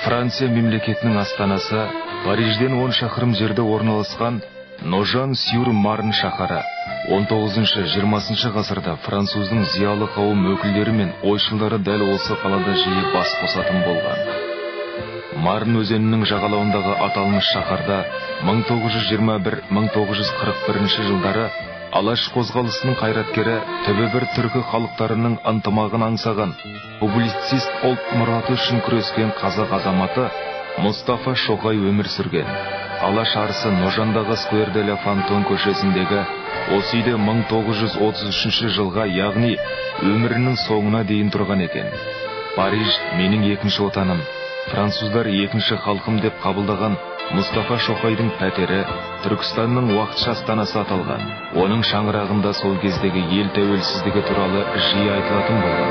Франция мемлекетінің астанасы Парижден 10 шақырым жерде орналасқан Ножан-сюр-Марн шаһары 19-20 ғасырда француздың зиялы қауым өкілдері мен ойшылдары дәл осы қалада жиі бас қосатын болған. Марн өзенінің жағалауындағы аталмыш шаһарда 1921-1941 жылдары Алаш қозғалысының қайраткері, түбі бір түркі халықтарының ынтымағын аңсаған, публицист ұлт мұраты үшін күрескен қазақ азаматы Мұстафа Шоқай өмір сүрген. Алаш арысы Ножандағы Сквер-де-ля Фантон көшесіндегі осы үйде 1933 жылға, яғни өмірінің соңына дейін тұрған екен. Париж менің екінші отаным, француздар екінші халқым деп қабылдаған Мұстафа Шоқайдың пәтері Түркістанның уақытша астанасы аталған. Оның шаңырағында сол кездегі ел тәуелсіздігі туралы жиі айтылатын болған.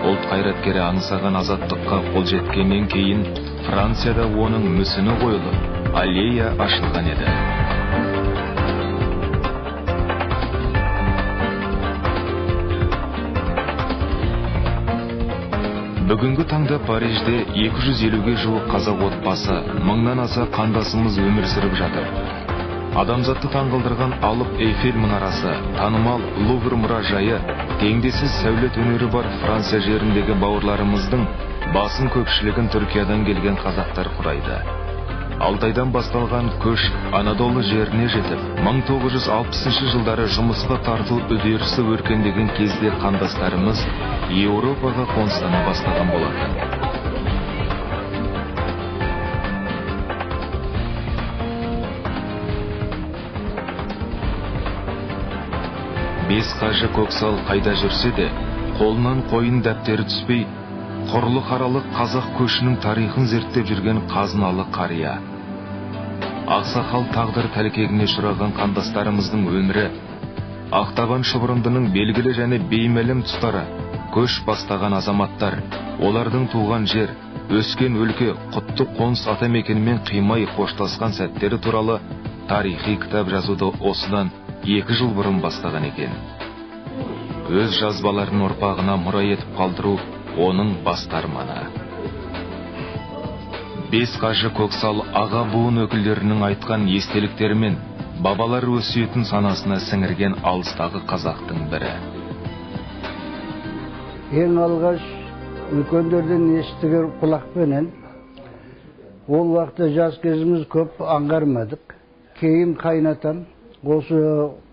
Ұлт қайраткері аңсаған азаттыққа қол жеткеннен кейін Францияда оның мүсіні қойылып, аллея ашылған еді. Бүгінгі таңда Парижде 250-ге жуық қазақ отбасы, 1000-нан аса қандасымыз өмір сүріп жатыр. Адамзатты таңғалдырған алып Эйфель мұнарасы, танымал Лувр мұражайы, теңдессіз сәулет өнері бар Франция жеріндегі бауырларымыздың басым көпшілігін Түркиядан келген қазақтар құрайды. Алтайдан басталған көш Анадолы жеріне жетіп, 1960 жылдары жұмысқа тарту үдерісі өркендеген кезде қандастарымыз Еуропаға қоныстана бастаған болатын. Бес қажы Көксал қайда жүрсе де, қолынан қойын дәптері түспей, құрлы қаралы қазақ көшінің тарихын зерттеп жүрген қазыналы қария. Ақсақал тағдыр тәлкегіне ұшыраған қандастарымыздың өмірі, Ақтабан шұбырындының белгілі және беймәлім тұстары, көш бастаған азаматтар, олардың туған жер, өскен өлке, құтты қоныс атамекенмен қимай қоштасқан сәттері туралы тарихи кітап жазуды осыдан 2 жыл бұрын бастаған екен. Өз жазбаларын ұрпағына мұра етіп қалдыру оның басты арманы. Бес қажы Көксал аға буын өкілдерінің айтқан естеліктері мен бабалар өсиетін санасына сіңірген алыстағы қазақтың бірі. Ең алғаш үлкендерден естіген құлақпенен, ол уақытта жас кезіміз көп аңғармадық. Кейін қайнатам, осы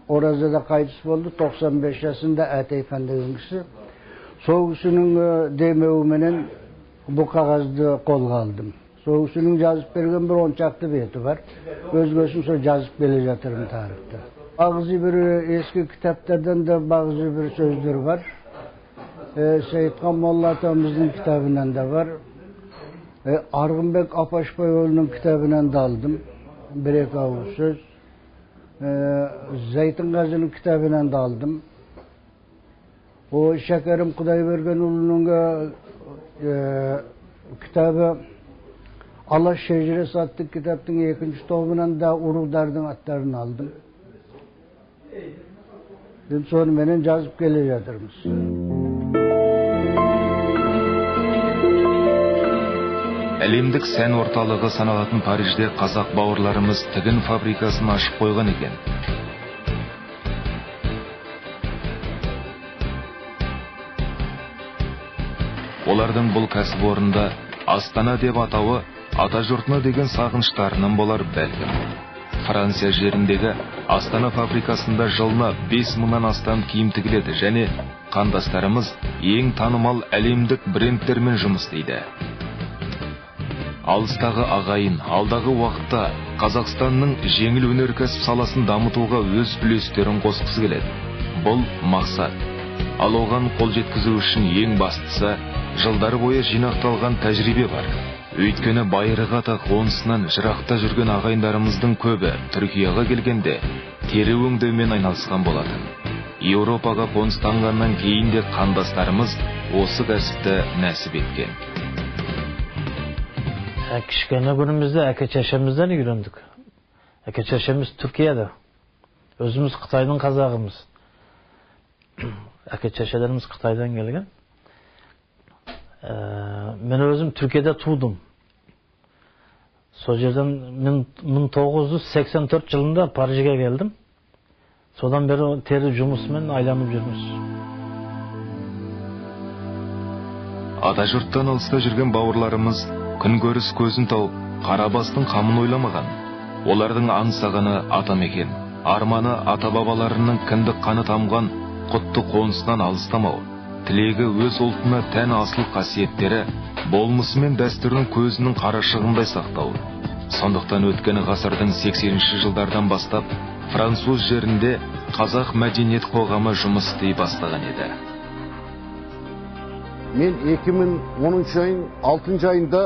Оразада қайтыс болды, 95 жасында Әтейхан деген кісі. Сол кісінің демеуіменен бұл қағазды қолға алдым. Сол кісінің жазып берген бір 10 шақты беті бар. Өзгесін сол жазып келе жатырмын тарихта. Бағзы бір ескі кітаптардан да бағзы бір сөздер бар. Сейітхан Молла атамыздың кітабынан да бар. Арғынбек Апашбайұлының кітабынан да алдым. Бір-екі ауыз сөз. Зайтынғазының кітабынан да алдым. Шәкәрім Құдайбергенұлының кітабы Алаш шежіресі атты кітаптың 2-ші тобынан да ұруғдардың аттарын алдым. Сонымен жазып келе жатырмыз. Әлемдік сән орталығы саналатын Парижде қазақ бауырларымыз тігін фабрикасын ашып қойған екен. Олардың бұл кәсіпорында Астана деп атауы атажұртына деген сағыныштарынан болар бәлкім. Франция жеріндегі Астана фабрикасында жылына 5000-нан астам киім тігіледі және қандастарымыз ең танымал әлемдік брендтермен жұмыс істейді. Алыстағы ағайын алдағы уақытта Қазақстанның жеңіл өнеркәсіп саласын дамытуға өз үлестерін қосқысы келеді. Бұл мақсат. Ал оған қол жеткізу үшін ең бастысы жылдар бойы жинақталған тәжірибе бар. Өйткені байырғы ата қонысынан жырақта жүрген ағайындарымыздың көбі Түркияға келгенде тері өңдеумен айналысқан болатын. Еуропаға қоныстанғаннан кейін де қандастарымыз осы кәсіпті нәсіп еткен. Кішкене күнімізде әке-шешемізден үйрендік. Әке-шешеміз Түркияда. Өзіміз Қытайдың қазағымыз. Сол жерден 1984 жылында Парижге келдім. Содан бері тері жұмысымен айланып жүрміз. Ата жұрттан алыста жүрген бауырларымыз күнкөріс көзін тауып, Қарабастың қамын ойламаған. Олардың аңсағаны атамекен, арманы ата-бабаларының кіндік қаны тамған құтты қонысынан алыстамау, тілегі өз ұлтына тән асыл қасиеттері, болмысы мен дәстүрінің көзінің қарашығындай сақтау. Сондықтан өткен ғасырдың 80-ші жылдардан бастап француз жерінде қазақ мәдениет қоғамы жұмыс істей бастаған еді. Мен 2010 айын 6 айында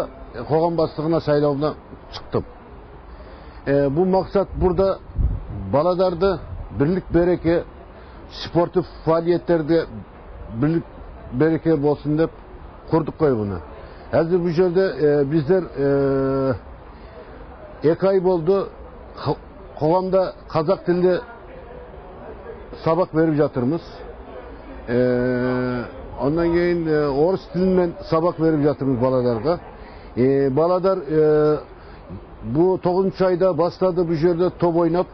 қоғам бастығына сайлауына шықтым. Бұл мақсат burada баладарды бірлік береке, спорттық фаалиеттерде бірлік береке болсын деп құрдық қой бұны. Әзір бұл жерде біздер 2 ай болды қоғамда қазақ тілінде сабақ беріп жатырмыз. Ondan кейін орыс тілімен сабақ беріп жатырмыз балаларға. Баладар bu 9 ayda бастады бұл жерде топ ойнап,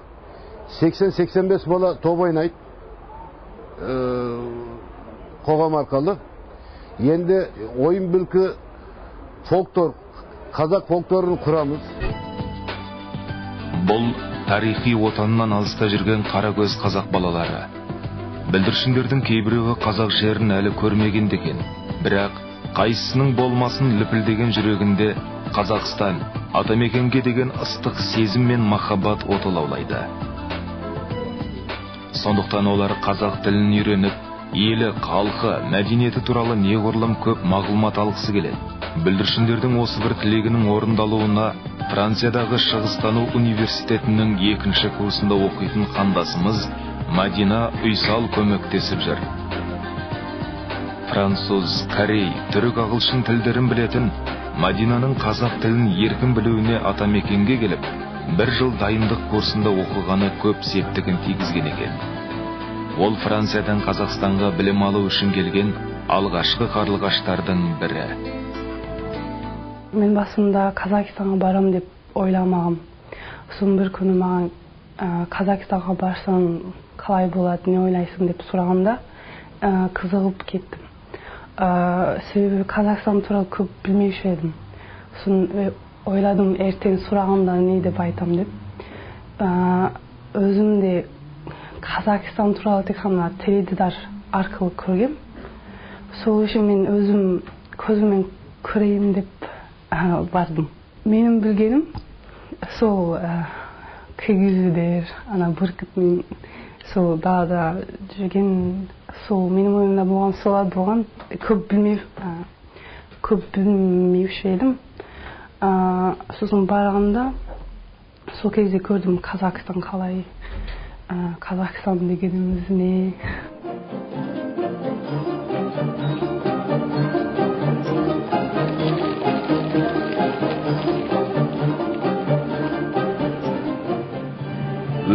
80-85 бала топ ойнайды қоғам арқылы. Енді ойын бүлкі фольклор, қазақ фольклорын құрамыз. Бұл тарихи отанынан алыста жүрген қаракөз қазақ балалары. Бүлдіршіндердің кейбіреуі қазақ жерін әлі көрмеген деген, бірақ қайсысының болмасын лүпілдеген жүрегінде Қазақстан, атамекенге деген ыстық сезім мен махаббат оты лаулайды. Сондықтан олар қазақ тілін үйреніп, елі, халқы, мәдениеті туралы неғұрлым көп мағлұмат алғысы келеді. Бүлдіршіндердің осы бір тілегінің орындалуына Франциядағы Шығыстану университетінің 2-ші курсында оқитын қандасымыз Мадина Ұйсал көмектесіп жүр. Француз, корей, түрік, ағылшын тілдерін білетін Мадинаның қазақ тілін еркін білуіне атамекенге келіп, 1 жыл дайындық курсында оқығаны көп септігін тигізген екен. Ол Франциядан Қазақстанға білім алу үшін келген алғашқы қарлығаштардың бірі. Мен басында Қазақстанға барам деп ойламағам. Сосын бір күні маған Қазақстанға барсаң қалай болады, не ойлайсың деп сұрағанда қызығып кеттім. Себебі Қазақстан туралы көп білмеуші едім. Сосын ойладым, ертең сұрағанда не деп айтам деп. Өзім де Қазақстан туралы тек қана теледидар арқылы көргем. Сол үшін мен өзім көзіммен көрейін деп бардым. Менің білгенім сол кигізудер, бүркітмен сол далада жүрген, сол менің ойымда болған солар болған, көп білмеуші едім. Сосын барғанда сол кезде көрдім Қазақстан қалай, Қазақстан дегеніміз не.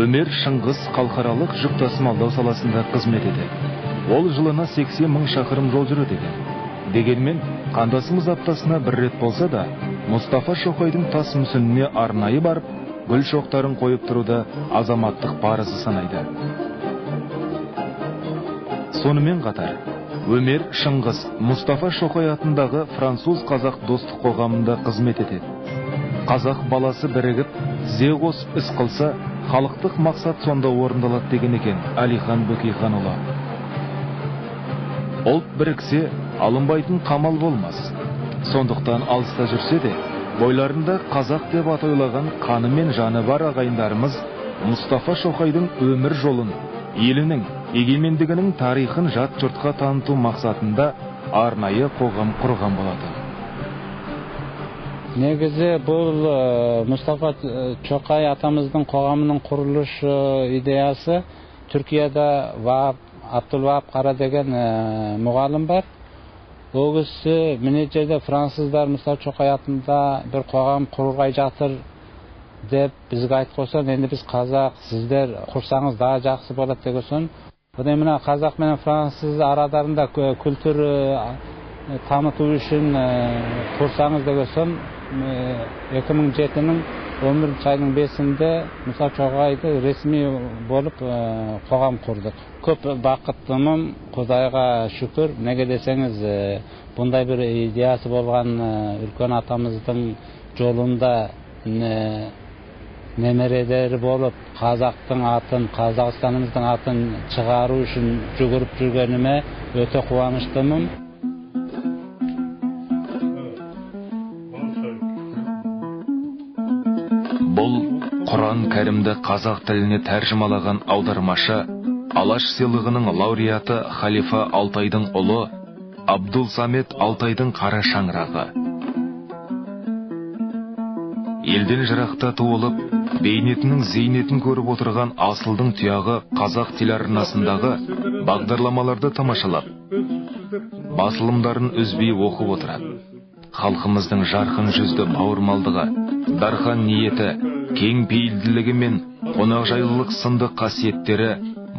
Өмер Шыңғыс халықаралық жүк тасымалдау саласында қызмет етеді. Ол жылына 80 000 шақырым жол жүреді екен. Дегенмен, қандасымыз аптасына 1 рет болса да, Мұстафа Шоқайдың тас мүсініне арнайы барып, гүл шоқтарын қойып тұруды азаматтық парызы санайды. Сонымен қатар, Өмер Шыңғыс Мұстафа Шоқай атындағы француз-қазақ достық қоғамында қызмет етеді. Қазақ баласы бірігіп, тізе қосып іс қылса, халықтық мақсат сонда орындалады деген екен Әлихан Бөкейханұлы. Ұлт біріксе, алынбайтын қамал болмас. Сондықтан алыста жүрсе де, бойларында қазақ деп атойлаған қаны мен жаны бар ағайындарымыз Мұстафа Шоқайдың өмір жолын, елінің, егемендігінің тарихын жат жұртқа таныту мақсатында арнайы қоғам құрған болады. Негізі бұл Мұстафа Шоқай атамыздың қоғамының құрылыш идеясы Түркияда Абдулвахап Қара деген мұғалім бар. Ол кісі міне жерде француздар Мұстафа Шоқай атында бір қоғам құрғай жатыр деп бізге айтып қойса, енді біз қазақ, сіздер құрсаңыз да жақсы болады деген соң. Бұдай мына қазақ мен француз арадарында күлтүр таныту үшін құрсаңыз деген соң 2007-нің 11 айының 5-інде Мұса Чоғайды ресми болып қоғам құрдық. Көп бақыттымын, Құдайға шүкір. Неге десеңіз, бұндай бір идеясы болған үлкен атамыздың жолында немерелері болып, қазақтың атын, Қазақстанымыздың атын шығару үшін жүгіріп жүргеніме өте қуаныштымын. Бұл Құран кәрімді қазақ тіліне тәржімалаған аудармашы, Алаш сыйлығының лауреаты Халифа Алтайдың ұлы Абдул Самет Алтайдың қара шаңырағы. Елден жырақта туылып, бейнетінің зейнетін көріп отырған асылдың тұяғы қазақ телеарнасындағы бағдарламаларды тамашалап, басылымдарын үзбей оқып отырады. Халқымыздың жарқын жүзді бауырмалдығы, дархан ниеті, кең пейілділігі мен қонақжайлылық сынды қасиеттері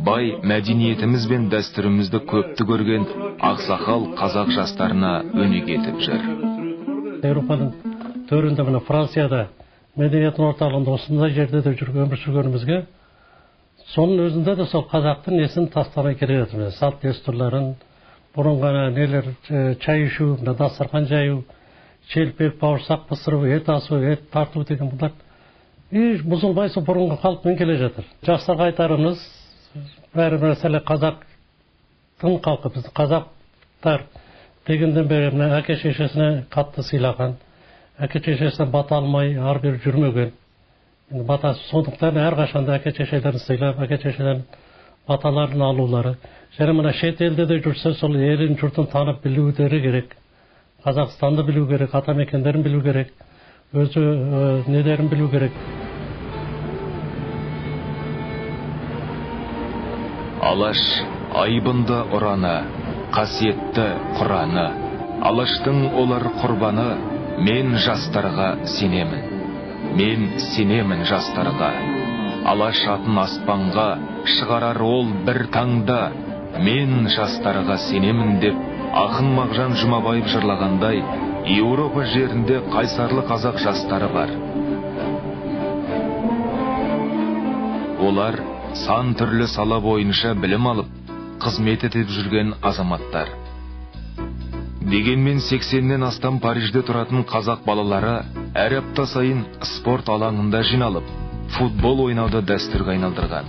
бай мәдениетіміз бен дәстүрімізді көпті көрген ақсақал қазақ жастарына өнеге етіп жүр. Еуропаның төрінде мына Францияда мәдениеттің орталығында осындай жерде де өмір сүргенімізге, соның өзінде де сол қазақтың несін тастамай келе жатырмыз. Салт дәстүрлерін, бұрын ғана нелер, чай ішу, дастархан жаю, шелпек, бауырсақ пісіру, ет асу, ет тарту деген бұлар бұзылмай сол бұрынғы қалыппен келе жатыр. Жастарға айтарымыз, бәрі мәселе қазақтың халқы, біздің қазақтар дегенден бері әке шешесіне қатты сыйлаған, әке шешесіне бата алмай ар бері жүрмеген. Батасы сондықтан әрқашанда әке шешелерін сыйлап, әке шешелерін баталарын алулары. Және мына шет елде де жүрсе, сол елін жұртын танып білудері керек. Қазақстанды білу керек, атамекендерін білу керек, өзі недерін білу керек. Алаш айбынды ұраны, қасиетті Құраны, Алаштың олар құрбаны, мен жастарға сенемін. Мен сенемін жастарға. Алаш атын аспанға шығарар ол бір таңда, мен жастарға сенемін деп ақын Мағжан Жұмабаев жырлағандай, Еуропа жерінде қайсарлы қазақ жастары бар. Олар сан түрлі сала бойынша білім алып, қызмет етіп жүрген азаматтар. Дегенмен 80-нен астам Парижде тұратын қазақ балалары әр апта сайын спорт алаңында жиналып, футбол ойнауды дәстүрге айналдырған.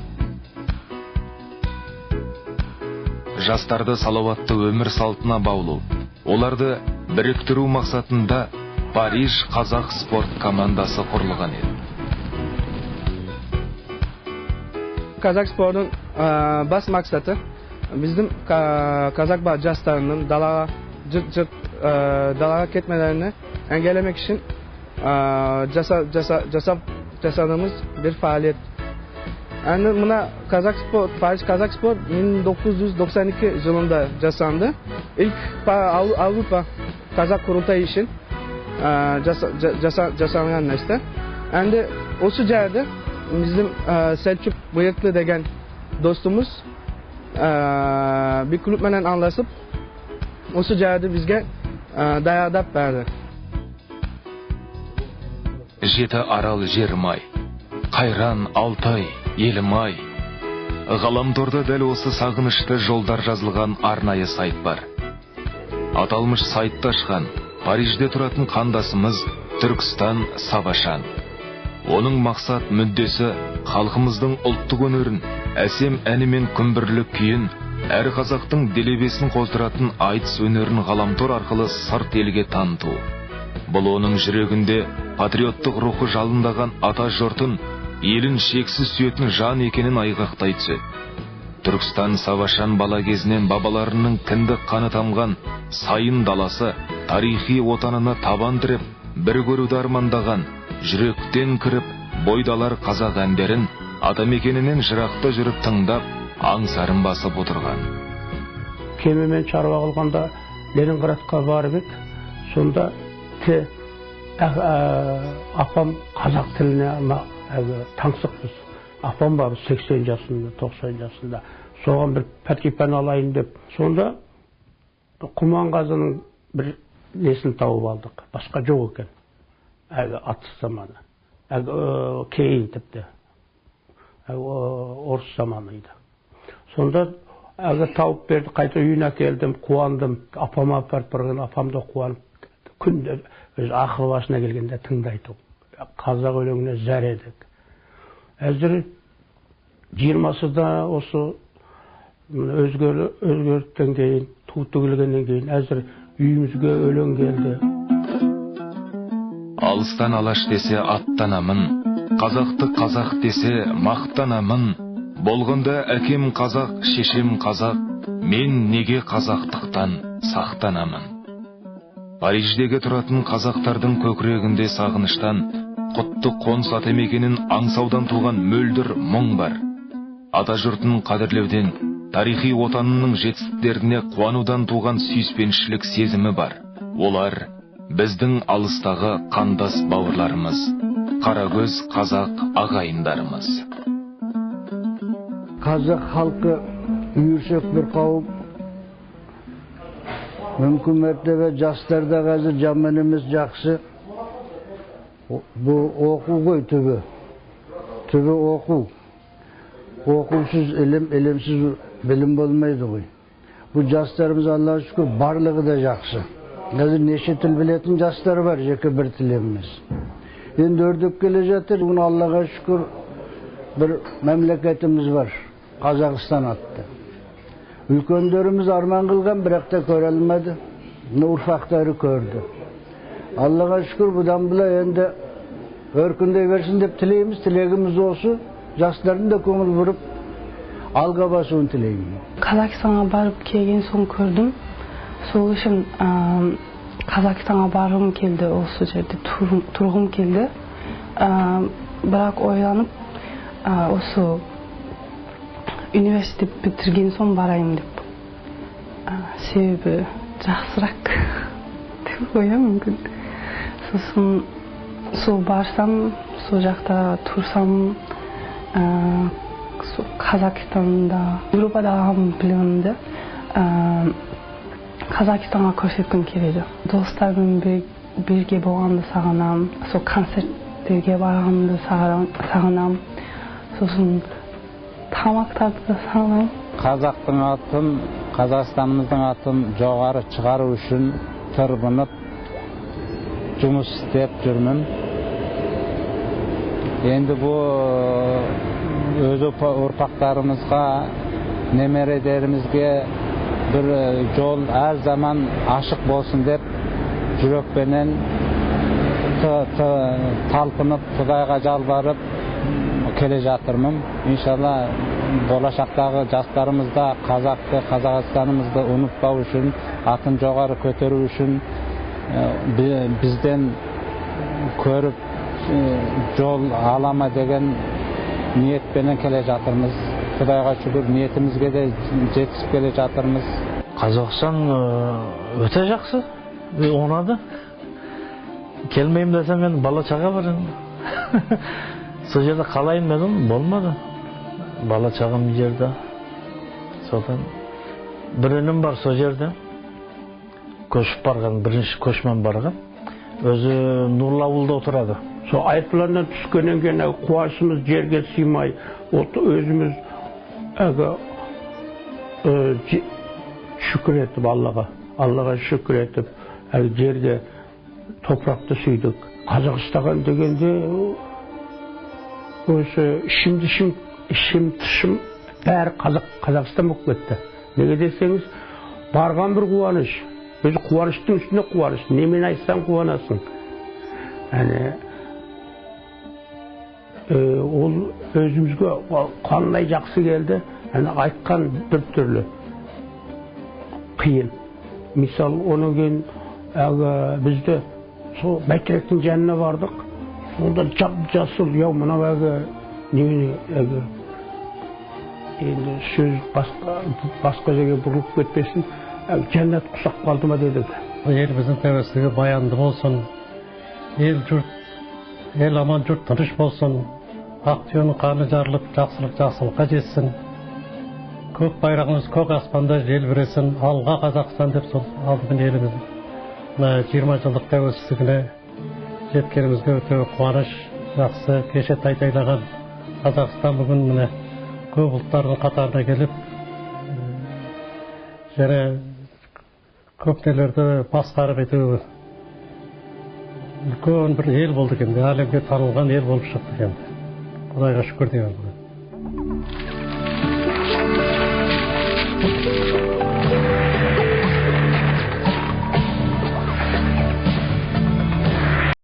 Жастарды салауатты өмір салтына баулу, оларды біріктіру мақсатында Париж қазақ спорт командасы құрылған еді. Қазақ спортының бас мақсаты біздің қазақ жастарының далаға кетмелеріне әңгелемек үшін жасадığımız bir faaliyet. Yani buna Paris Kazak Spor 1992 yılında жасанды. İlk Avrupa Kazak Kurultayı için жасанған нәрсе. Yani o yerde bizim Selçuk Bıyıklı degen dostumuz bir kulüpмен anlaşıp o yerde bizge dayadap verdi. Жеті арал жермай, қайран Алтай, елімай. Ғаламторда дәл осы сағынышты жолдар жазылған арнайы сайт бар. Аталмыш сайтты ашқан Парижде тұратын қандасымыз Түркістан Сабашан. Оның мақсат мүддесі халқымыздың ұлттық өнерін, әсем әні мен күмбірлі күйін, әр қазақтың делебесін қоздыратын айтыс өнерін ғаламтор арқылы сырт елге таныту. Бұл оның жүрегінде патриоттық рухы жалындаған ата жұртын, елін шексіз сүйетін жан екенін айғақтай түседі. Түркістан Сабашан бала кезінен бабаларының кіндік қаны тамған сайын даласы тарихи отанына табан тіреп, бір көруді армандаған, жүректен кіріп, бойдалар қазақ әндерін атамекенінен жырақта жүріп тыңдап, аңсарын басып отырған. Кемемен шаруа қылғанда Ленинградқа барып ек, сонда апам қазақ тіліне таңсықпыз. Апам бар 80 жасында, 90 жасында. Соған бір пәтипен алайын деп. Сонда Құманғазының бір несін тауып алдық. Басқа жоқ екен. атыс заманы. Кейін тіпті. Орыс заманıydı. Сонда тауып берді, қайта үйіне келдім, қуандым. Апама апарып барған, апам да қуанып. Күнде өз ақыл басына келгенде тыңдайды. Қазақ өлеңіне зәр едік. Әзір 20-сында осы өзгерттен кейін, туып төгілгеннен кейін, әзір үйімізге өлең келді. Алыстан алаш десе аттанамын, қазақты қазақ десе мақтанамын. Болғанда әкем қазақ, шешем қазақ, мен неге қазақтықтан сақтанамын. Париждегі тұратын қазақтардың көкірегінде сағыныштан, құтты қоныс атамекенін аңсаудан туған мөлдір мұң бар. Ата жұртын қадірлеуден, тарихи отанының жетістіктеріне қуанудан туған сүйіспеншілік сезімі бар. Олар біздің алыстағы қандас бауырларымыз, қарагөз қазақ ағайындарымыз. Қазақ халқы үйірсек бір қауым. Мүмкін мәртебе жастарда қазір жаман емес, жақсы. Бұл оқу ғой түбі. Түбі оқу. Оқусыз ілім, ілімсіз білім болмайды ғой. Бұл жастарымыз Аллаға шүкір барлығы да жақсы. Қазір неше тіл білетін жастар бар, жеке бір тіл емес. Енді өрдіп келе жатыр, бүгін Аллаға шүкір бір мемлекетіміз бар, Қазақстан атты. Үлкендеріміз арман қылған, бірақ та көре алмады. Ұрпақтары көрді. Аллаға шүкір бұдан былай енді өркіндей берсін деп тілейміз, тілегіміз осы. Жастардың да көңіл бұрып, алға басуын тілеймін. Қазақстанға барып келген соң көрдім. Сол үшін Қазақстанға барғым келді, осы жерде тұрғым келді. Бірақ ойланып, осы университет бітірген соң барайым деп. Себебі жақсырақ деп ойлаймын мүмкін. Сосын сол барсам, сол жақта тұрсам, Қазақстанда, Европада ағам білімімді Қазақстанға көрсеткім келеді. Достармен бірге болғанды сағынам, сол концерттерге барғанды сағынам, сосын тамақтарды да сағынам. Қазақтың атын, Қазақстанымыздың атын жоғары шығару үшін тырбынып жұмыс істеп жүрмін. Енді бұл өз ұрпақтарымызға, немерелерімізге бір жол әр заман ашық болсын деп жүрекпенен талпынып, Құдайға жалбарып келе жатырмын. Иншалла болашақтағы жастарымызда қазақты, Қазақстанымызды ұмытпау үшін, атын жоғары көтеру үшін бізден көріп жол алама деген ниетпенен келе жатырмыз. Құдайға шүкір ниетімізге де жетісіп келе жатырмыз. Қазақстан өте жақсы, ұнады. Келмеймін десем мен бала шаға бар. Сол жерде қалайын дедім, болмады. Бала шағам жерде. Содан бір інім бар сол жерде. Көшіп барған, бірінші көшмен барған. Өзі Нұрлы ауылда отырады. Сол айыпларынан түскеннен кейін қуашымыз жерге сыймай, өзіміз шүкір етіп Аллаға шүкір етіп, жерге топырақты сүйдік. Қазақстан дегенде осы ішім тышым бәрі Қазақстан болып кетті. Неге десеңіз, барған бір қуаныш, өзі қуаныштың үстіне қуаныш, немен айтсаң қуанасың. Ол өзімізге қандай жақсы келді, айтқан бір түрлі қиын. Мисал, оның кейін бізді сол Бәйтеректің жанына бардық. Онда жап-жасыл, мына енді сөз басқа жерге бұрылып кетпесін, жәннат құсап қалды ма дедік. Еліміздің тәуелсіздігі баянды болсын, ел аман жұрт тыныш болсын, ақ түйенің қаны жарылып, жақсылыққа жетсін. Көк байрағымыз көк аспанда желбіресін, алға Қазақстан деп сол алдымен еліміздің 20 жылдық тәуелсіздігіне жеткенімізге өте қуаныш, жақсы. Кеше тайтайлаған Қазақстан бүгін міне көп ұлттардың қатарына келіп, және көп нелерді басқарып ету үлкен бір ел болды екен, әлемге танылған ел болып шықты екен. Құдайға шүкір деймін.